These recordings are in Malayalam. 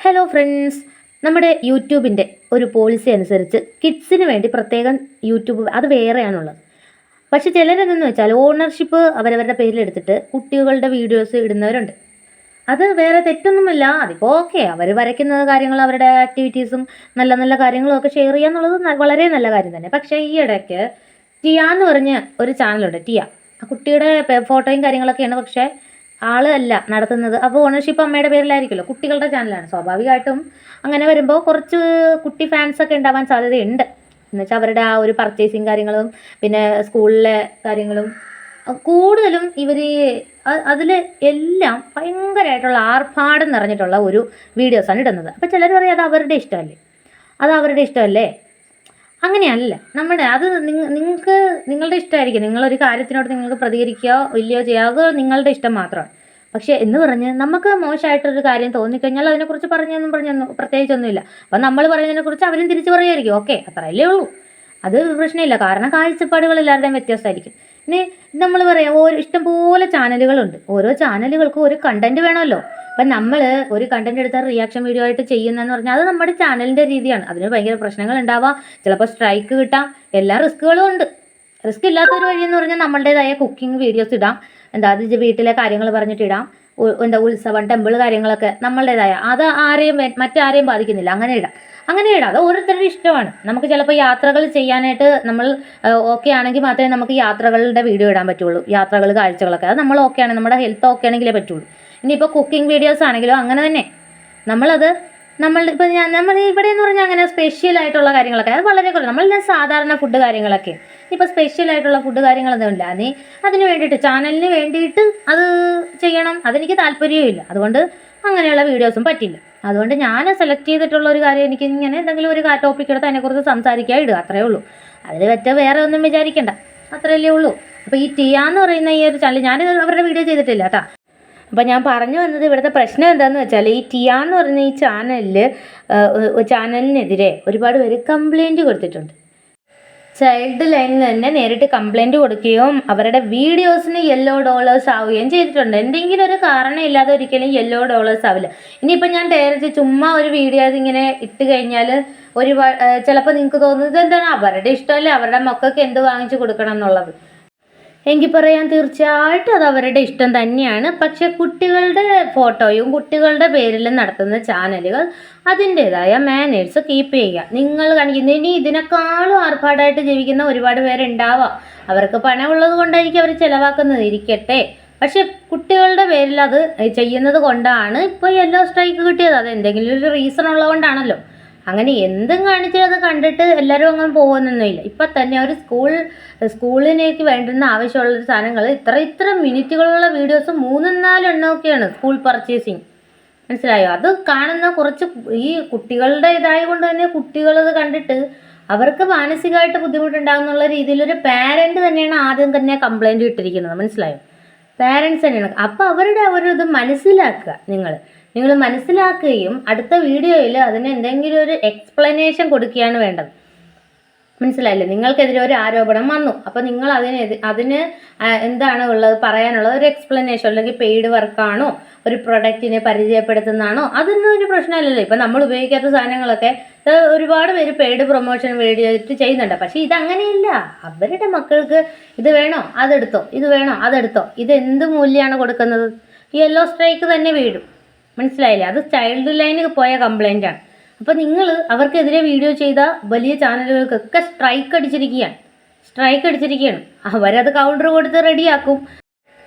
ഹലോ ഫ്രണ്ട്സ്, നമ്മുടെ യൂട്യൂബിൻ്റെ ഒരു പോളിസി അനുസരിച്ച് കിഡ്സിന് വേണ്ടി പ്രത്യേകം യൂട്യൂബ് അത് വേറെയാണുള്ളത്. പക്ഷെ ചിലരെന്തെന്ന് വെച്ചാൽ ഓണർഷിപ്പ് അവരവരുടെ പേരിലെടുത്തിട്ട് കുട്ടികളുടെ വീഡിയോസ് ഇടുന്നവരുണ്ട്. അത് വേറെ തെറ്റൊന്നുമില്ല. അതിപ്പോൾ ഓക്കെ, അവർ വരയ്ക്കുന്ന കാര്യങ്ങൾ, അവരുടെ ആക്ടിവിറ്റീസും നല്ല നല്ല കാര്യങ്ങളും ഒക്കെ ഷെയർ ചെയ്യുക എന്നുള്ളത് വളരെ നല്ല കാര്യം തന്നെ. പക്ഷേ ഈ ഇടയ്ക്ക് ടിയ എന്ന് പറഞ്ഞ ഒരു ചാനലുണ്ട്. ടിയ ആ കുട്ടിയുടെ ഫോട്ടോയും കാര്യങ്ങളൊക്കെയാണ്, പക്ഷേ ആള് അല്ല നടത്തുന്നത്. അപ്പോൾ ഓണർഷിപ്പ് അമ്മയുടെ പേരിലായിരിക്കുമല്ലോ, കുട്ടികളുടെ ചാനലാണ്. സ്വാഭാവികമായിട്ടും അങ്ങനെ വരുമ്പോൾ കുറച്ച് കുട്ടി ഫാൻസൊക്കെ ഉണ്ടാവാൻ സാധ്യതയുണ്ട്. എന്നുവെച്ചാൽ അവരുടെ ആ ഒരു പർച്ചേസിങ് കാര്യങ്ങളും പിന്നെ സ്കൂളിലെ കാര്യങ്ങളും കൂടുതലും ഇവർ അതിൽ എല്ലാം ഭയങ്കരമായിട്ടുള്ള ആർഭാടം നിറഞ്ഞിട്ടുള്ള ഒരു വീഡിയോസാണ് ഇടുന്നത്. അപ്പോൾ ചിലർ പറയും അത് അവരുടെ ഇഷ്ടമല്ലേ. അങ്ങനെയല്ല. നമ്മുടെ അത് നിങ്ങൾക്ക് നിങ്ങളുടെ ഇഷ്ടമായിരിക്കും. നിങ്ങളൊരു കാര്യത്തിനോട് നിങ്ങൾക്ക് പ്രതികരിക്കുകയോ ഇല്ലയോ ചെയ്യുക, അത് നിങ്ങളുടെ ഇഷ്ടം മാത്രമാണ്. പക്ഷേ എന്ന് പറഞ്ഞ് നമുക്ക് മോശമായിട്ടൊരു കാര്യം തോന്നിക്കഴിഞ്ഞാൽ അതിനെക്കുറിച്ച് പറഞ്ഞൊന്നും പ്രത്യേകിച്ചൊന്നുമില്ല. അപ്പം നമ്മൾ പറയുന്നതിനെക്കുറിച്ച് അവരും തിരിച്ച് പറയുമായിരിക്കും. ഓക്കെ, അത്രയല്ലേ ഉള്ളൂ. അത് പ്രശ്നമില്ല. കാരണം കാഴ്ചപ്പാടുകൾ എല്ലാവരുടെയും വ്യത്യാസമായിരിക്കും. ഇനി നമ്മൾ പറയാം, ഇഷ്ടംപോലെ ചാനലുകളുണ്ട്. ഓരോ ചാനലുകൾക്കും ഒരു കണ്ടന്റ് വേണമല്ലോ. അപ്പം നമ്മൾ ഒരു കണ്ടന്റ് എടുത്താൽ റിയാക്ഷൻ വീഡിയോ ആയിട്ട് ചെയ്യുന്നതെന്ന് പറഞ്ഞാൽ അത് നമ്മുടെ ചാനലിൻ്റെ രീതിയാണ്. അതിന് ഭയങ്കര പ്രശ്നങ്ങൾ ഉണ്ടാവാം, ചിലപ്പോൾ സ്ട്രൈക്ക് കിട്ടാം, എല്ലാ റിസ്ക്കുകളും ഉണ്ട്. റിസ്ക് ഇല്ലാത്തൊരു വഴിയെന്ന് പറഞ്ഞാൽ നമ്മളുടേതായ കുക്കിംഗ് വീഡിയോസ് ഇടാം. അത് വീട്ടിലെ കാര്യങ്ങൾ പറഞ്ഞിട്ട് ഇടാം. ഉത്സവം, ടെമ്പിൾ കാര്യങ്ങളൊക്കെ നമ്മളുടേതായ, അത് മറ്റാരെയും ബാധിക്കുന്നില്ല. അങ്ങനെ ഇടാം. അത് ഓരോരുത്തരുടെ ഇഷ്ടമാണ്. നമുക്ക് ചിലപ്പോൾ യാത്രകൾ ചെയ്യാനായിട്ട് നമ്മൾ ഓക്കെ ആണെങ്കിൽ മാത്രമേ നമുക്ക് യാത്രകളുടെ വീഡിയോ ഇടാൻ പറ്റുള്ളൂ. കാഴ്ചകളൊക്കെ അത് നമ്മൾ ഓക്കെ ആണ്, നമ്മുടെ ഹെൽത്ത് ഓക്കെ ആണെങ്കിലേ പറ്റുള്ളൂ. ഇനിയിപ്പോൾ കുക്കിംഗ് വീഡിയോസ് ആണെങ്കിലും അങ്ങനെ തന്നെ. നമ്മൾ ഇവിടെ എന്ന് പറഞ്ഞാൽ അങ്ങനെ സ്പെഷ്യലായിട്ടുള്ള കാര്യങ്ങളൊക്കെ അത് വളരെ കുറവ്. നമ്മളെല്ലാം സാധാരണ ഫുഡ് കാര്യങ്ങളൊക്കെ. ഇപ്പോൾ സ്പെഷ്യലായിട്ടുള്ള ഫുഡ് കാര്യങ്ങളൊന്നും ഇല്ല. അതിന് വേണ്ടിയിട്ട്, ചാനലിന് വേണ്ടിയിട്ട് അത് ചെയ്യണം, അതെനിക്ക് താല്പര്യമില്ല. അതുകൊണ്ട് അങ്ങനെയുള്ള വീഡിയോസും പറ്റില്ല. അതുകൊണ്ട് ഞാൻ സെലക്ട് ചെയ്തിട്ടുള്ള ഒരു കാര്യം, എനിക്ക് ഇങ്ങനെ എന്തെങ്കിലും ഒരു ടോപ്പിക് എടുത്ത് അതിനെക്കുറിച്ച് സംസാരിക്കാൻ ഇടുക, അത്രയേ ഉള്ളൂ. അതിൽ വേറെ ഒന്നും വിചാരിക്കണ്ട, അത്രയല്ലേ ഉള്ളൂ. അപ്പോൾ ഈ ടിയ എന്ന് പറയുന്ന ഈ ഒരു ചാനൽ, ഞാനിത് അവരുടെ വീഡിയോ ചെയ്തിട്ടില്ല കേട്ടോ. അപ്പോൾ ഞാൻ പറഞ്ഞു വന്നത്, ഇവിടുത്തെ പ്രശ്നം എന്താണെന്ന് വെച്ചാൽ ഈ ടിയ എന്ന് പറയുന്ന ഈ ചാനലിനെതിരെ ഒരുപാട് പേര് കംപ്ലൈൻറ്റ് കൊടുത്തിട്ടുണ്ട്. ചൈൽഡ് ലൈനിൽ തന്നെ നേരിട്ട് കംപ്ലൈൻറ്റ് കൊടുക്കുകയും അവരുടെ വീഡിയോസിന് $yellow ആവുകയും ചെയ്തിട്ടുണ്ട്. എന്തെങ്കിലും ഒരു കാരണം ഇല്ലാതെ ഒരിക്കലും $yellow ആവില്ല. ഇനിയിപ്പോൾ ഞാൻ ഡയറക്റ്റ് ചുമ്മാ ഒരു വീഡിയോ ഇങ്ങനെ ഇട്ട് കഴിഞ്ഞാൽ ചിലപ്പോൾ നിങ്ങൾക്ക് തോന്നുന്നത് എന്താണ്, അവരുടെ ഇഷ്ടമല്ലേ, അവരുടെ മക്കൾക്ക് എന്ത് വാങ്ങിച്ചു കൊടുക്കണം എന്നുള്ളത്. എങ്കിൽ പറയാൻ തീർച്ചയായിട്ടും അത് അവരുടെ ഇഷ്ടം തന്നെയാണ്. പക്ഷെ കുട്ടികളുടെ ഫോട്ടോയും കുട്ടികളുടെ പേരിലും നടത്തുന്ന ചാനലുകൾ അതിൻ്റെതായ മാനേഴ്സ് കീപ്പ് ചെയ്യുക. നിങ്ങൾ കാണിക്കുന്ന ഇനി ഇതിനേക്കാളും ആർഭാടമായിട്ട് ജീവിക്കുന്ന ഒരുപാട് പേരുണ്ടാവാം. അവർക്ക് പണമുള്ളത് കൊണ്ടായിരിക്കും അവർ ചിലവാക്കുന്നത്, ഇരിക്കട്ടെ. പക്ഷെ കുട്ടികളുടെ പേരിൽ അത് ചെയ്യുന്നത് കൊണ്ടാണ് ഇപ്പോൾ യെല്ലോ സ്ട്രൈക്ക് കിട്ടിയത്. അത് എന്തെങ്കിലും ഒരു റീസൺ ഉള്ളതുകൊണ്ടാണല്ലോ. അങ്ങനെ എന്തും കാണിച്ച് അത് കണ്ടിട്ട് എല്ലാവരും അങ്ങനെ പോകുന്നൊന്നുമില്ല. ഇപ്പം തന്നെ ഒരു സ്കൂളിലേക്ക് വേണ്ടുന്ന ആവശ്യമുള്ള സാധനങ്ങൾ ഇത്ര മിനിറ്റുകളുള്ള വീഡിയോസ് 3-4 എണ്ണമൊക്കെയാണ് സ്കൂൾ പർച്ചേസിങ്. മനസ്സിലായോ? അത് കാണുന്ന കുറച്ച് ഈ കുട്ടികളുടെ ഇതായതുകൊണ്ട് തന്നെ കുട്ടികളത് കണ്ടിട്ട് അവർക്ക് മാനസികമായിട്ട് ബുദ്ധിമുട്ടുണ്ടാകുന്നുള്ള രീതിയിലൊരു പാരൻറ്റ് തന്നെയാണ് ആദ്യം തന്നെ കംപ്ലൈൻറ്റ് ഇട്ടിരിക്കുന്നത്. മനസ്സിലായോ? പാരൻസ് തന്നെയാണ്. അപ്പോൾ അവരുടെ ഇത് മനസ്സിലാക്കുക. നിങ്ങൾ മനസ്സിലാക്കുകയും അടുത്ത വീഡിയോയിൽ അതിന് എന്തെങ്കിലും ഒരു എക്സ്പ്ലനേഷൻ കൊടുക്കുകയാണ് വേണ്ടത്. മനസ്സിലായില്ലേ? നിങ്ങൾക്കെതിരെ ഒരു ആരോപണം വന്നു, അപ്പോൾ നിങ്ങൾ അതിന് എന്താണ് ഉള്ളത്, പറയാനുള്ളത് ഒരു എക്സ്പ്ലനേഷൻ, അല്ലെങ്കിൽ പെയ്ഡ് വർക്കാണോ, ഒരു പ്രൊഡക്റ്റിനെ പരിചയപ്പെടുത്തുന്നതാണോ, അതൊന്നും ഒരു പ്രശ്നമല്ലല്ലോ. ഇപ്പം നമ്മൾ ഉപയോഗിക്കാത്ത സാധനങ്ങളൊക്കെ ഒരുപാട് പേര് പെയ്ഡ് പ്രൊമോഷൻ വേണ്ടിയിട്ട് ചെയ്യുന്നുണ്ട്. പക്ഷേ ഇതങ്ങനെയില്ല. അവരുടെ മക്കൾക്ക് ഇത് വേണോ അതെടുത്തോ, ഇത് വേണോ അതെടുത്തോ, ഇതെന്ത് മൂല്യമാണ് കൊടുക്കുന്നത്? യെല്ലോ സ്ട്രൈക്ക് തന്നെ വീഴും. മനസ്സിലായില്ലേ? അത് ചൈൽഡ് ലൈനിൽ പോയ കംപ്ലൈൻ്റാണ്. അപ്പോൾ നിങ്ങൾ അവർക്കെതിരെ വീഡിയോ ചെയ്ത വലിയ ചാനലുകൾക്കൊക്കെ സ്ട്രൈക്ക് അടിച്ചിരിക്കുകയാണ്. അവരത് കൗണ്ടർ കൊടുത്ത് റെഡിയാക്കും.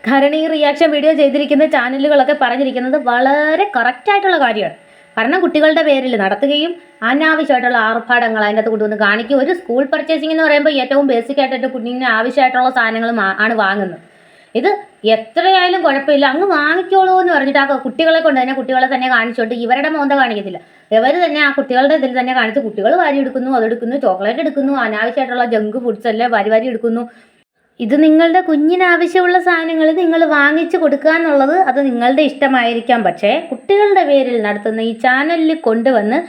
കാരണം ഈ റിയാക്ഷൻ വീഡിയോ ചെയ്തിരിക്കുന്ന ചാനലുകളൊക്കെ പറഞ്ഞിരിക്കുന്നത് വളരെ കറക്റ്റായിട്ടുള്ള കാര്യമാണ്. കാരണം കുട്ടികളുടെ പേരിൽ നടത്തുകയും അനാവശ്യമായിട്ടുള്ള ആർഭാടങ്ങൾ അതിൻ്റെ അകത്ത് കൊണ്ടുവന്ന് കാണിക്കും. ഒരു സ്കൂൾ പർച്ചേസിംഗ് എന്ന് പറയുമ്പോൾ ഏറ്റവും ബേസിക് ആയിട്ട് കുഞ്ഞിന് ആവശ്യമായിട്ടുള്ള സാധനങ്ങൾ ആണ് വാങ്ങുന്നത്. ഇത് എത്രയായാലും കുഴപ്പമില്ല, അങ്ങ് വാങ്ങിക്കോളൂ എന്ന് പറഞ്ഞിട്ട് ആ കുട്ടികളെ തന്നെ കാണിച്ചോട്ട് ഇവരുടെ മോന്ത കാണിക്കത്തില്ല. ഇവർ തന്നെ ആ കുട്ടികളുടെ ഇതിൽ തന്നെ കാണിച്ച് കുട്ടികൾ വാരി എടുക്കുന്നു, അതെടുക്കുന്നു, ചോക്ലേറ്റ് എടുക്കുന്നു, അനാവശ്യമായിട്ടുള്ള ജങ്ക് ഫുഡ്സ് എല്ലാം വാരി എടുക്കുന്നു. ഇത് നിങ്ങളുടെ കുഞ്ഞിന് ആവശ്യമുള്ള സാധനങ്ങൾ നിങ്ങൾ വാങ്ങിച്ചു കൊടുക്കുക എന്നുള്ളത് അത് നിങ്ങളുടെ ഇഷ്ടമായിരിക്കാം. പക്ഷേ കുട്ടികളുടെ പേരിൽ നടത്തുന്ന ഈ ചാനലിൽ കൊണ്ടുവന്ന്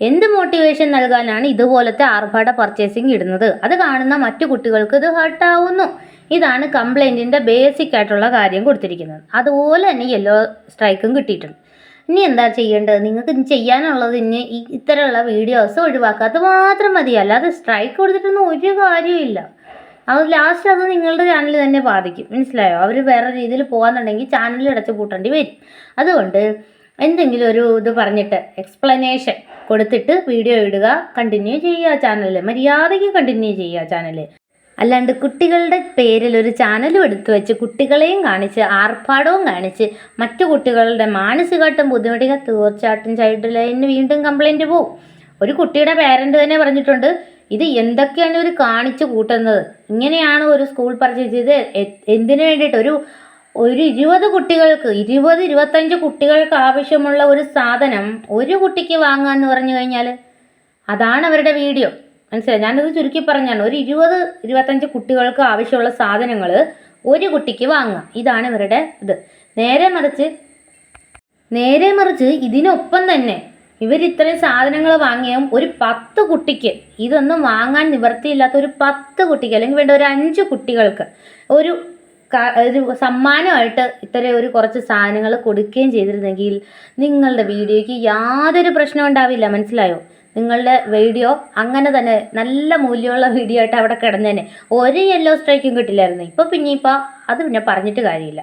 എന്ത് മോട്ടിവേഷൻ നൽകാനാണ് ഇതുപോലത്തെ ആർഭാട പർച്ചേസിങ് ഇടുന്നത്? അത് കാണുന്ന മറ്റു കുട്ടികൾക്ക് ഇത് ഹർട്ടാവുന്നു. ഇതാണ് കംപ്ലൈൻറ്റിൻ്റെ ബേസിക് ആയിട്ടുള്ള കാര്യം കൊടുത്തിരിക്കുന്നത്. അതുപോലെ തന്നെ യെല്ലോ സ്ട്രൈക്കും കിട്ടിയിട്ടുണ്ട്. ഇനി എന്താ ചെയ്യേണ്ടത്? നിങ്ങൾക്ക് ഇനി ചെയ്യാനുള്ളത് ഇനി ഇത്തരമുള്ള വീഡിയോസ് ഒഴിവാക്കാത്ത മാത്രം മതി. അല്ലാതെ സ്ട്രൈക്ക് കൊടുത്തിട്ടൊന്നും ഒരു കാര്യമില്ല. അത് ലാസ്റ്റ് അത് നിങ്ങളുടെ ചാനൽ തന്നെ ബാധിക്കും. മനസ്സിലായോ? അവർ വേറെ രീതിയിൽ പോകാന്നുണ്ടെങ്കിൽ ചാനൽ അടച്ചു പൂട്ടേണ്ടി വരും. അതുകൊണ്ട് എന്തെങ്കിലും ഒരു ഇത് പറഞ്ഞിട്ട് എക്സ്പ്ലനേഷൻ കൊടുത്തിട്ട് വീഡിയോ ഇടുക, കണ്ടിന്യൂ ചെയ്യുക ചാനൽ. മര്യാദയ്ക്ക് കണ്ടിന്യൂ ചെയ്യുക ചാനൽ. അല്ലാണ്ട് കുട്ടികളുടെ പേരിൽ ഒരു ചാനലും എടുത്തു വെച്ച് കുട്ടികളെയും കാണിച്ച് ആർഭാടവും കാണിച്ച് മറ്റു കുട്ടികളുടെ മാനസികമായിട്ടും ബുദ്ധിമുട്ടിക്കുക. തീർച്ചയായിട്ടും ചൈൽഡ് ലൈനിന് വീണ്ടും കംപ്ലൈൻറ്റ് പോവും. ഒരു കുട്ടിയുടെ പേരൻ്റ് തന്നെ പറഞ്ഞിട്ടുണ്ട്, ഇത് എന്തൊക്കെയാണ് ഇവർ കാണിച്ചു കൂട്ടുന്നത്, ഇങ്ങനെയാണ് ഒരു സ്കൂൾ പർച്ചേസ് ചെയ്ത് എന്തിനു വേണ്ടിയിട്ട് ഒരു 20 കുട്ടികൾക്ക് 20-25 കുട്ടികൾക്ക് ആവശ്യമുള്ള ഒരു സാധനം ഒരു കുട്ടിക്ക് വാങ്ങാമെന്ന് പറഞ്ഞു കഴിഞ്ഞാൽ അതാണ് അവരുടെ വീഡിയോ. മനസ്സിലായി? ഞാനത് ചുരുക്കി പറഞ്ഞാണ്. ഒരു 20-25 കുട്ടികൾക്ക് ആവശ്യമുള്ള സാധനങ്ങൾ ഒരു കുട്ടിക്ക് വാങ്ങാം, ഇതാണ് ഇവരുടെ ഇത്. നേരെ മറിച്ച് ഇതിനൊപ്പം തന്നെ ഇവർ ഇത്രയും സാധനങ്ങൾ വാങ്ങിയും ഒരു 10 കുട്ടിക്ക്, ഇതൊന്നും വാങ്ങാൻ നിവൃത്തിയില്ലാത്ത ഒരു 10 കുട്ടിക്ക് അല്ലെങ്കിൽ വേണ്ട ഒരു 5 കുട്ടികൾക്ക് ഒരു സമ്മാനമായിട്ട് ഇത്തരം ഒരു കുറച്ച് സാധനങ്ങൾ കൊടുക്കുകയും ചെയ്തിരുന്നെങ്കിൽ നിങ്ങളുടെ വീഡിയോയ്ക്ക് യാതൊരു പ്രശ്നവും ഉണ്ടാവില്ല. മനസ്സിലായോ? നിങ്ങളുടെ വീഡിയോ അങ്ങനെ തന്നെ നല്ല മൂല്യമുള്ള വീഡിയോ ആയിട്ട് അവിടെ കിടന്നേനെ, ഒരു യെല്ലോ സ്ട്രൈക്കും കിട്ടില്ലായിരുന്നു. ഇപ്പം അത് പിന്നെ പറഞ്ഞിട്ട് കാര്യമില്ല.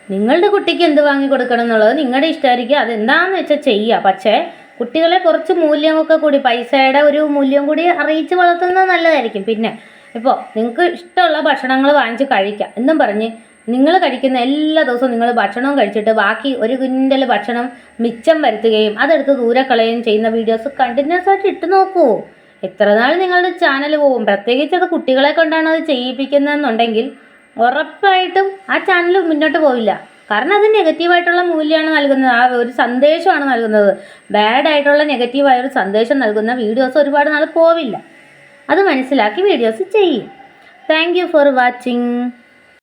നിങ്ങളുടെ കുട്ടിക്ക് എന്ത് വാങ്ങി കൊടുക്കണം എന്നുള്ളത് നിങ്ങളുടെ ഇഷ്ടമായിരിക്കും, അതെന്താണെന്ന് വെച്ചാൽ ചെയ്യുക. പക്ഷേ കുട്ടികളെ കുറച്ച് മൂല്യമൊക്കെ കൂടി, പൈസയുടെ ഒരു മൂല്യം കൂടി അറിയിച്ച് വളർത്തുന്നത് നല്ലതായിരിക്കും. പിന്നെ ഇപ്പോൾ നിങ്ങൾക്ക് ഇഷ്ടമുള്ള ഭക്ഷണങ്ങൾ വാങ്ങിച്ച് കഴിക്കാം എന്നും പറഞ്ഞ് നിങ്ങൾ കഴിക്കുന്ന എല്ലാ ദിവസവും നിങ്ങൾ ഭക്ഷണവും കഴിച്ചിട്ട് ബാക്കി ഒരു ക്വിൻ്റൽ ഭക്ഷണം മിച്ചം വരുത്തുകയും അതെടുത്ത് ദൂരെ കളയുകയും ചെയ്യുന്ന വീഡിയോസ് കണ്ടിന്യൂസ് ആയിട്ട് ഇട്ട് നോക്കൂ. എത്ര നാൾ നിങ്ങളുടെ ചാനൽ പോകും? പ്രത്യേകിച്ച് അത് കുട്ടികളെ കൊണ്ടാണ് അത് ചെയ്യിപ്പിക്കുന്നതെന്നുണ്ടെങ്കിൽ ഉറപ്പായിട്ടും ആ ചാനൽ മുന്നോട്ട് പോവില്ല. കാരണം അത് നെഗറ്റീവായിട്ടുള്ള മൂല്യമാണ് നൽകുന്നത്, ആ ഒരു സന്ദേശമാണ് നൽകുന്നത്. ബാഡായിട്ടുള്ള നെഗറ്റീവായ ഒരു സന്ദേശം നൽകുന്ന വീഡിയോസ് ഒരുപാട് നാൾ പോവില്ല. അത് മനസ്സിലാക്കി വീഡിയോസ് ചെയ്യും. Thank you for watching.